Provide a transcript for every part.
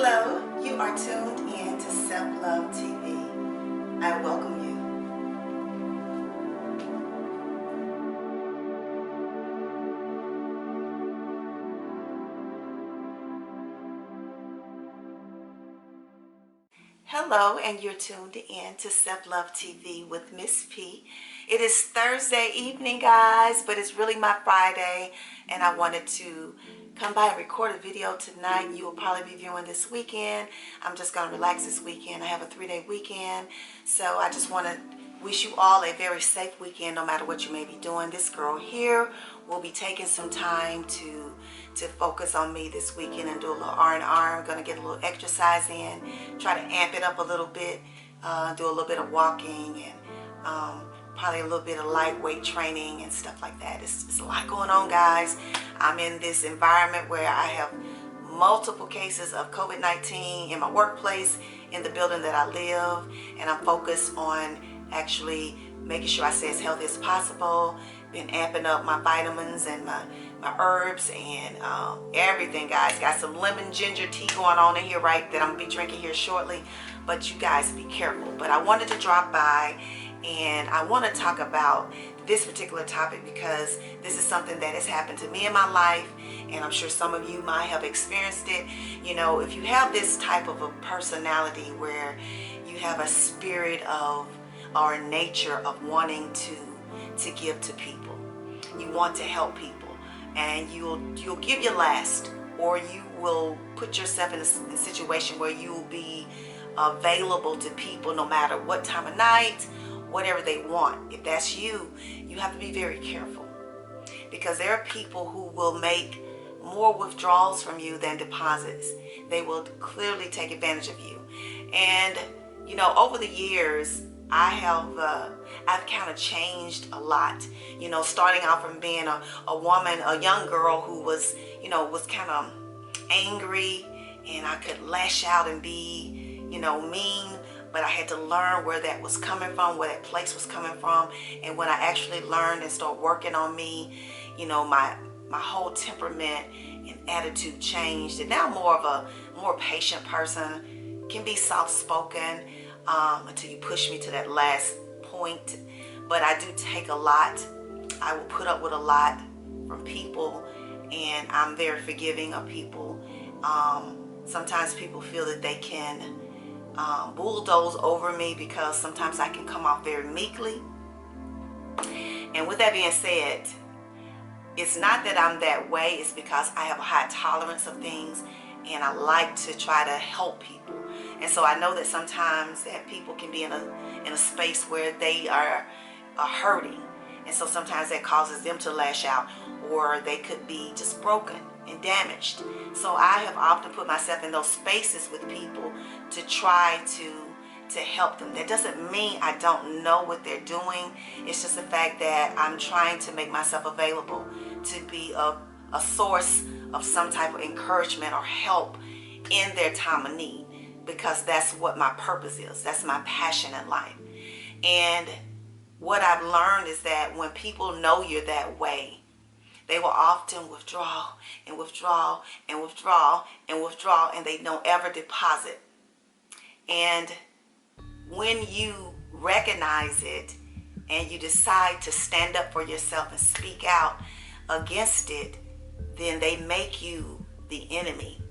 Hello, you are tuned in to Self-Love TV. I welcome you. Hello, and you're tuned in to Self-Love TV with Miss P. It is Thursday evening, guys, but it's really my Friday, and I wanted to come by and record a video tonight. You will probably be viewing this weekend. I'm just going to relax this weekend. I have a 3-day weekend, so I just want to wish you all a very safe weekend no matter what you may be doing. This girl here will be taking some time to focus on me this weekend and do a little R&R. I'm going to get a little exercise in, try to amp it up a little bit, do a little bit of walking and probably a little bit of lightweight training and stuff like that. It's a lot going on, guys. I'm in this environment where I have multiple cases of COVID-19 in my workplace, in the building that I live, and I'm focused on actually making sure I stay as healthy as possible. Been amping up my vitamins and my herbs and everything, guys. Got some lemon ginger tea going on in here, right, that I'm gonna be drinking here shortly. But you guys be careful. But I wanted to drop by and I want to talk about this particular topic because this is something that has happened to me in my life, and I'm sure some of you might have experienced it. You know, if you have this type of a personality where you have a spirit of or a nature of wanting to give to people, you want to help people, and you'll give your last, or you will put yourself in a situation where you will be available to people no matter what time of night, whatever they want. If that's you, you have to be very careful, because there are people who will make more withdrawals from you than deposits. They will clearly take advantage of you. And you know, over the years, I've kind of changed a lot. You know, starting out from being a woman, a young girl who was, you know, was kind of angry, and I could lash out and be, you know, mean. But I had to learn where that was coming from, where that place was coming from. And when I actually learned and started working on me, you know, my whole temperament and attitude changed. And now I'm more of a more patient person, can be soft-spoken until you push me to that last point. But I do take a lot. I will put up with a lot from people, and I'm very forgiving of people. Sometimes people feel that they can bulldoze over me because sometimes I can come off very meekly. And with that being said, it's not that I'm that way, it's because I have a high tolerance of things, and I like to try to help people. And so I know that sometimes that people can be in a space where they are hurting, and so sometimes that causes them to lash out, or they could be just broken and damaged. So I have often put myself in those spaces with people to try to help them. That doesn't mean I don't know what they're doing. It's just the fact that I'm trying to make myself available to be a source of some type of encouragement or help in their time of need, because that's what my purpose is. That's my passion in life. And what I've learned is that when people know you're that way, they will often withdraw and withdraw and withdraw and withdraw, and they don't ever deposit. And when you recognize it and you decide to stand up for yourself and speak out against it, then they make you the enemy.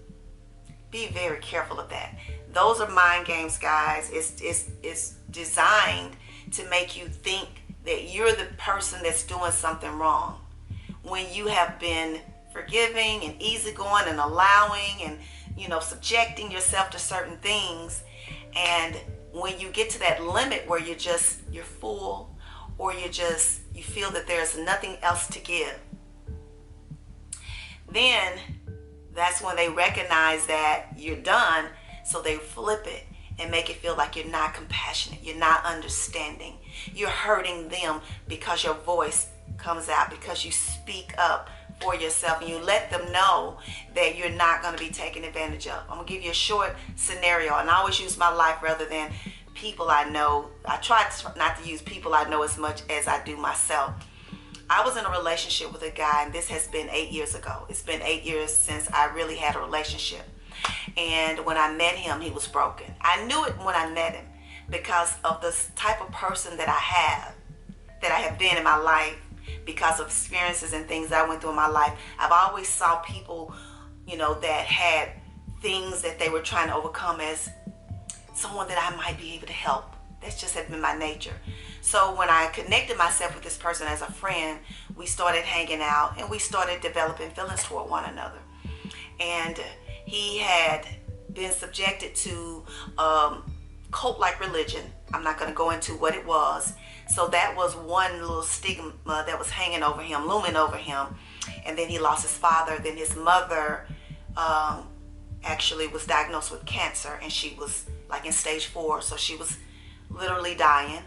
Be very careful of that. Those are mind games, guys. It's designed to make you think that you're the person that's doing something wrong, when you have been forgiving and easygoing and allowing and, you know, subjecting yourself to certain things. And when you get to that limit where you're full, or you feel that there's nothing else to give, then that's when they recognize that you're done. So they flip it and make it feel like you're not compassionate, you're not understanding, you're hurting them, because your voice comes out, because you speak up for yourself and you let them know that you're not going to be taken advantage of. I'm going to give you a short scenario, and I always use my life rather than people I know. I try not to use people I know as much as I do myself. I was in a relationship with a guy, and this has been 8 years ago. It's been 8 years since I really had a relationship. And when I met him, he was broken. I knew it when I met him because of the type of person that I have been in my life, because of experiences and things that I went through in my life. I've always saw people, that had things that they were trying to overcome as someone that I might be able to help. That's just had been my nature. So when I connected myself with this person as a friend, we started hanging out and we started developing feelings toward one another. And he had been subjected to cult-like religion. I'm not going to go into what it was. So that was one little stigma that was hanging over him, looming over him. And then he lost his father. Then his mother actually was diagnosed with cancer, and she was like in stage 4. So she was literally dying.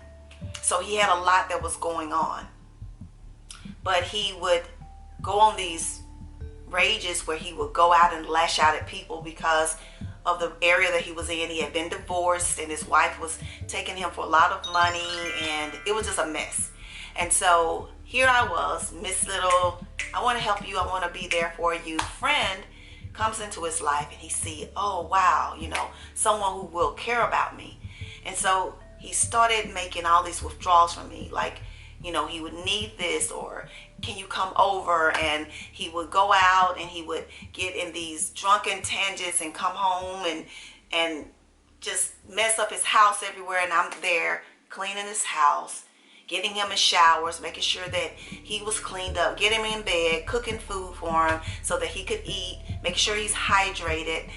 So he had a lot that was going on. But he would go on these rages where he would go out and lash out at people because of the area that he was in. He had been divorced, and his wife was taking him for a lot of money, and it was just a mess. And so here I was, Miss Little, I want to help you, I want to be there for you. Friend comes into his life, and he see, oh wow, someone who will care about me. And so he started making all these withdrawals from me, like, he would need this, or can you come over? And he would go out and he would get in these drunken tangents and come home and just mess up his house everywhere. And I'm there cleaning his house, getting him in showers, making sure that he was cleaned up, getting him in bed, cooking food for him so that he could eat, making sure he's hydrated,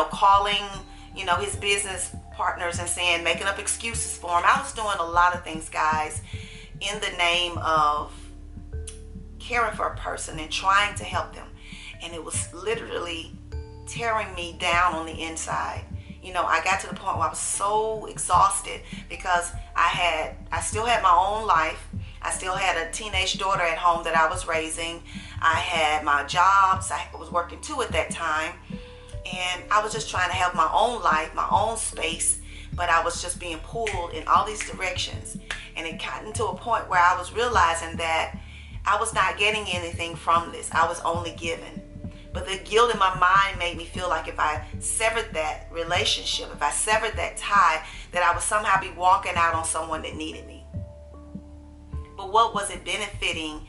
calling, his business partners and saying, making up excuses for him. I was doing a lot of things, guys, in the name of caring for a person and trying to help them. And it was literally tearing me down on the inside. I got to the point where I was so exhausted because I still had my own life. I still had a teenage daughter at home that I was raising. I had my jobs. I was working 2 at that time. And I was just trying to have my own life, my own space, but I was just being pulled in all these directions. And it got into a point where I was realizing that I was not getting anything from this. I was only giving. But the guilt in my mind made me feel like if I severed that relationship, if I severed that tie, that I would somehow be walking out on someone that needed me. But what was it benefiting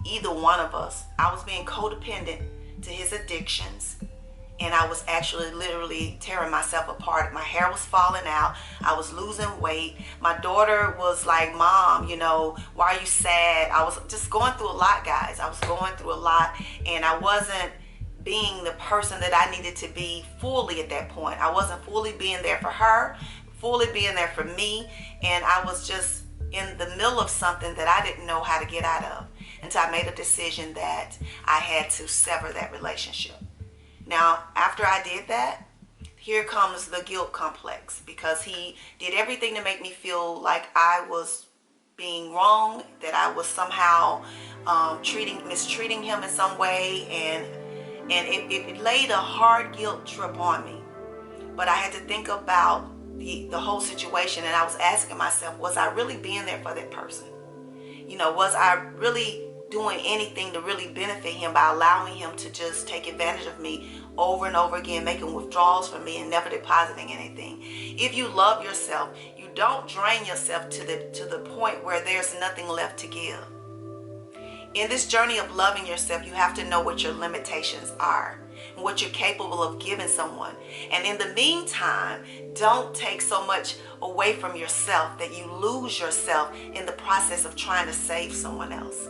either one of us? I was being codependent to his addictions. And I was actually literally tearing myself apart. My hair was falling out. I was losing weight. My daughter was like, Mom, why are you sad? I was just going through a lot, guys. I was going through a lot, and I wasn't being the person that I needed to be fully at that point. I wasn't fully being there for her, fully being there for me, and I was just in the middle of something that I didn't know how to get out of. Until I made a decision that I had to sever that relationship. Now, after I did that, here comes the guilt complex, because he did everything to make me feel like I was being wrong, that I was somehow mistreating him in some way, and it laid a hard guilt trip on me. But I had to think about the whole situation, and I was asking myself, was I really being there for that person? Was I really doing anything to really benefit him by allowing him to just take advantage of me over and over again, making withdrawals from me and never depositing anything? If you love yourself, you don't drain yourself to the point where there's nothing left to give. In this journey of loving yourself, you have to know what your limitations are and what you're capable of giving someone. And in the meantime, don't take so much away from yourself that you lose yourself in the process of trying to save someone else.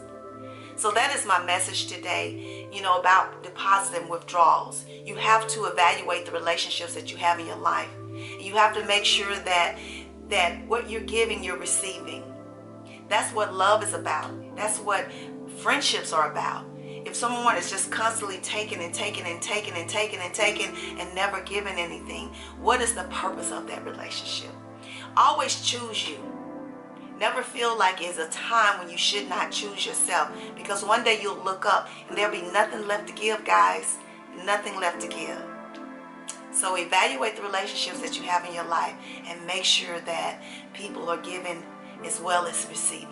So that is my message today, about depositing withdrawals. You have to evaluate the relationships that you have in your life. You have to make sure that what you're giving, you're receiving. That's what love is about. That's what friendships are about. If someone is just constantly taking and taking and taking and taking and taking and never giving anything, what is the purpose of that relationship? Always choose you. Never feel like it's a time when you should not choose yourself, because one day you'll look up and there'll be nothing left to give, guys. Nothing left to give. So evaluate the relationships that you have in your life and make sure that people are giving as well as receiving.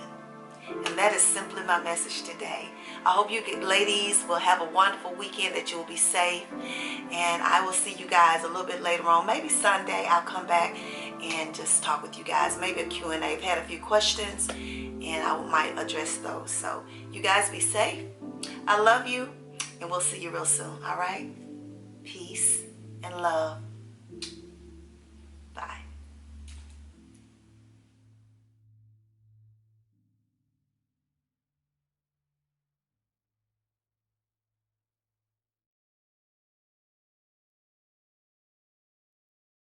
And that is simply my message today. I hope you ladies will have a wonderful weekend, that you will be safe. And I will see you guys a little bit later on. Maybe Sunday I'll come back and just talk with you guys. Maybe a Q&A. I've had a few questions and I might address those. So you guys be safe. I love you, and we'll see you real soon. All right? Peace and love.